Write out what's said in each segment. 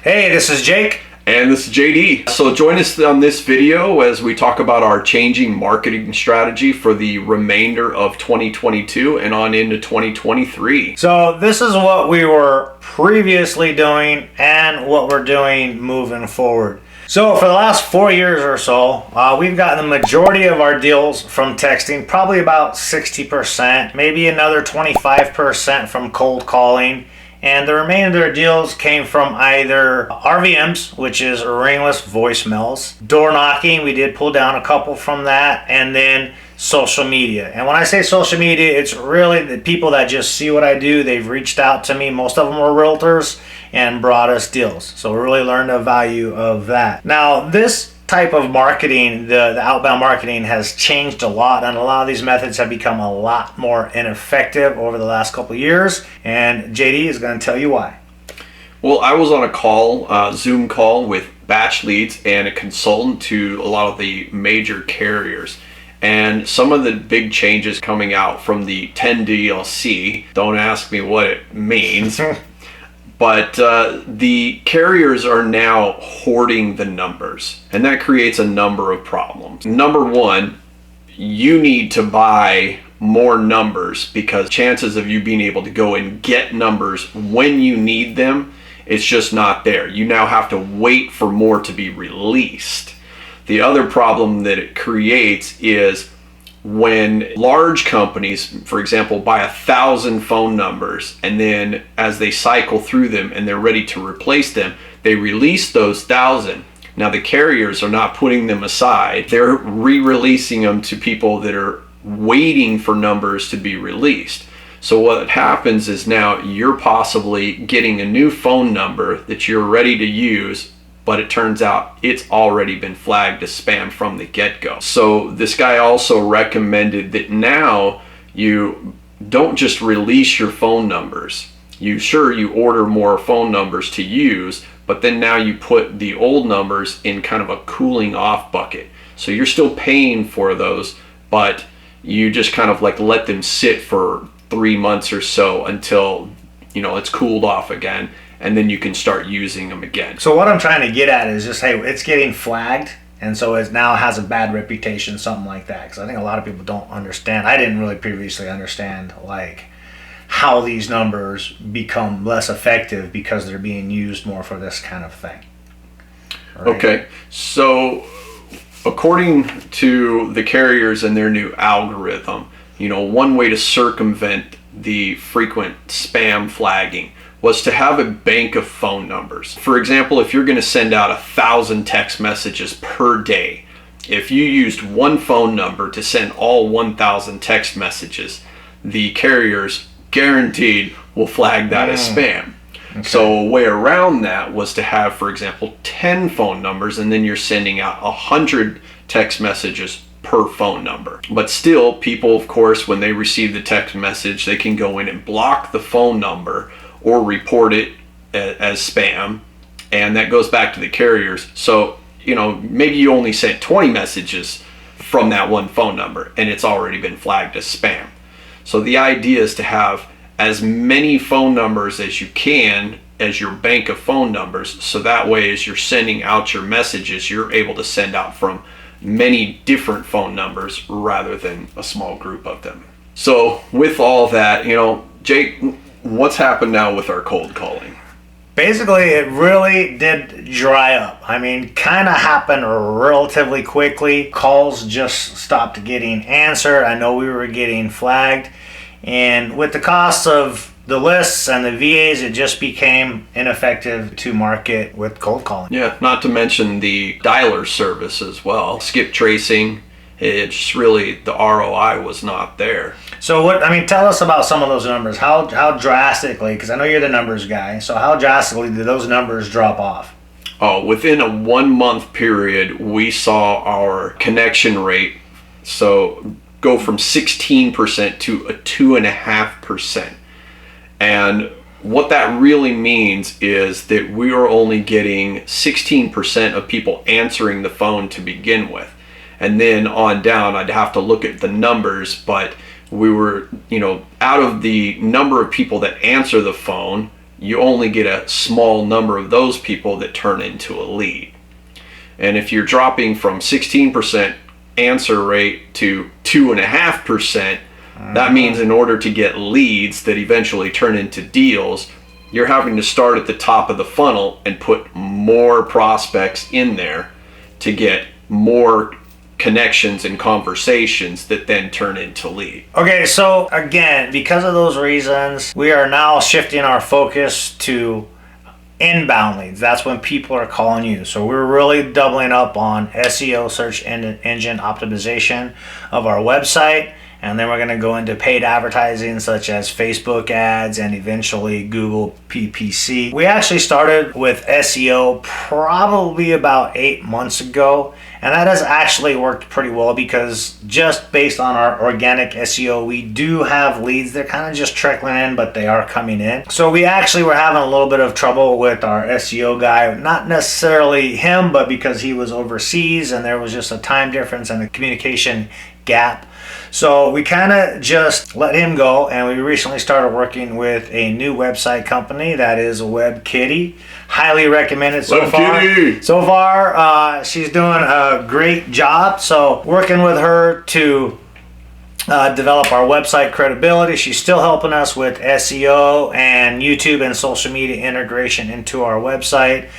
Hey, this is Jake. And this is JD. So join us on this video as we talk about our changing marketing strategy for the remainder of 2022 and on into 2023. So this is what we were previously doing and what we're doing moving forward. So for the last 4 years or so, we've gotten the majority of our deals from texting, probably about 60%, maybe another 25% from cold calling. And the remainder of deals came from either RVMs, which is ringless voicemails, door knocking, we did pull down a couple from that, and then social media. And when I say social media, it's really the people that just see what I do. They've reached out to me. Most of them were realtors and brought us deals. So we really learned the value of that. Now, this type of marketing, the outbound marketing, has changed a lot, and a lot of these methods have become a lot more ineffective over the last couple of years, and JD is going to tell you why. Well, I was on a call, Zoom call with batch leads and a consultant to a lot of the major carriers, and some of the big changes coming out from the 10 DLC, don't ask me what it means. But the carriers are now hoarding the numbers, and that creates a number of problems. Number one, you need to buy more numbers because chances of you being able to go and get numbers when you need them, it's just not there. You now have to wait for more to be released. The other problem that it creates is when large companies, for example, buy 1,000 phone numbers, and then as they cycle through them and they're ready to replace them, they release those 1,000. Now the carriers are not putting them aside. They're re-releasing them to people that are waiting for numbers to be released. So what happens is now you're possibly getting a new phone number that you're ready to use, but it turns out it's already been flagged as spam from the get-go. So this guy also recommended that now you don't just release your phone numbers. You order more phone numbers to use, but then now you put the old numbers in kind of a cooling off bucket. So you're still paying for those, but you just kind of like let them sit for 3 months or so until it's cooled off again, and then you can start using them again. So what I'm trying to get at is just, hey, it's getting flagged, and so it now has a bad reputation, something like that. Because I think a lot of people don't understand. I didn't really previously understand like how these numbers become less effective because they're being used more for this kind of thing. Right? Okay, so according to the carriers and their new algorithm, one way to circumvent the frequent spam flagging was to have a bank of phone numbers. For example, if you're going to send out 1,000 text messages per day, if you used one phone number to send all 1,000 text messages, the carriers guaranteed will flag that as spam. Okay. So a way around that was to have, for example, 10 phone numbers, and then you're sending out 100 text messages per phone number. But still, people, of course, when they receive the text message, they can go in and block the phone number or report it as spam, and that goes back to the carriers. So maybe you only sent 20 messages from that one phone number and it's already been flagged as spam. So the idea is to have as many phone numbers as you can as your bank of phone numbers, so that way as you're sending out your messages, you're able to send out from many different phone numbers rather than a small group of them. So with all that, Jake, what's happened now with our cold calling? Basically, it really did dry up. I mean, kind of happened relatively quickly. Calls just stopped getting answered. I know we were getting flagged. And with the cost of the lists and the VAs, it just became ineffective to market with cold calling. Yeah, not to mention the dialer service as well. Skip tracing. It's really, the ROI was not there. So tell us about some of those numbers. How drastically, because I know you're the numbers guy, so how drastically did those numbers drop off? Oh, within a 1 month period, we saw our connection rate go from 16% to a 2.5%. And what that really means is that we are only getting 16% of people answering the phone to begin with. And then on down, I'd have to look at the numbers, but we were, out of the number of people that answer the phone, you only get a small number of those people that turn into a lead. And if you're dropping from 16% answer rate to 2.5%, that means in order to get leads that eventually turn into deals, you're having to start at the top of the funnel and put more prospects in there to get more connections and conversations that then turn into lead. Okay, so again, because of those reasons, we are now shifting our focus to inbound leads. That's when people are calling you. So we're really doubling up on SEO, search engine optimization of our website. And then we're going to go into paid advertising such as Facebook ads and eventually Google PPC. We actually started with SEO probably about 8 months ago. And that has actually worked pretty well because just based on our organic SEO, we do have leads. They're kind of just trickling in, but they are coming in. So we actually were having a little bit of trouble with our SEO guy. Not necessarily him, but because he was overseas and there was just a time difference and a communication gap. So we kind of just let him go, and we recently started working with a new website company that is WebKitty. Highly recommended so far. So far, she's doing a great job. So working with her to develop our website credibility. She's still helping us with SEO and YouTube and social media integration into our website.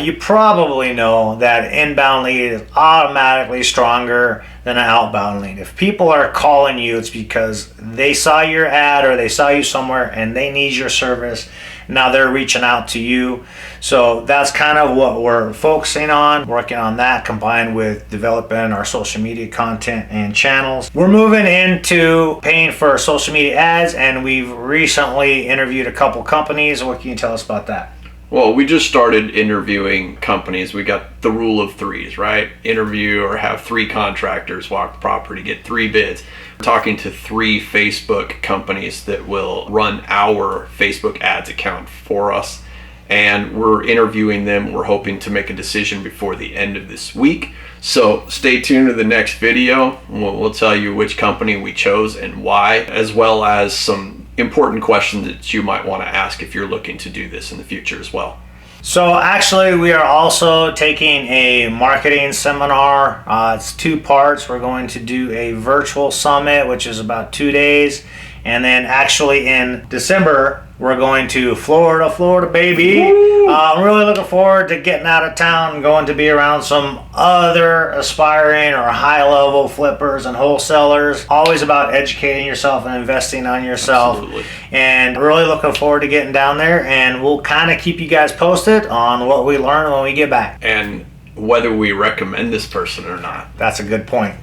You probably know that inbound lead is automatically stronger than an outbound lead. If people are calling you, it's because they saw your ad or they saw you somewhere and they need your service. Now they're reaching out to you. So that's kind of what we're focusing on, working on that combined with developing our social media content and channels. We're moving into paying for social media ads, and we've recently interviewed a couple companies. What can you tell us about that? Well, we just started interviewing companies. We got the rule of threes, right? Interview or have 3 contractors walk the property, get 3 bids. We're talking to 3 Facebook companies that will run our Facebook ads account for us. And we're interviewing them. We're hoping to make a decision before the end of this week. So stay tuned to the next video. We'll tell you which company we chose and why, as well as some important questions that you might want to ask if you're looking to do this in the future as well. So actually, we are also taking a marketing seminar. It's 2 parts. We're going to do a virtual summit, which is about 2 days. And then actually in December, we're going to Florida, baby. I'm really looking forward to getting out of town and going to be around some other aspiring or high-level flippers and wholesalers. Always about educating yourself and investing on yourself. Absolutely. And really looking forward to getting down there. And we'll kind of keep you guys posted on what we learn when we get back. And whether we recommend this person or not. That's a good point.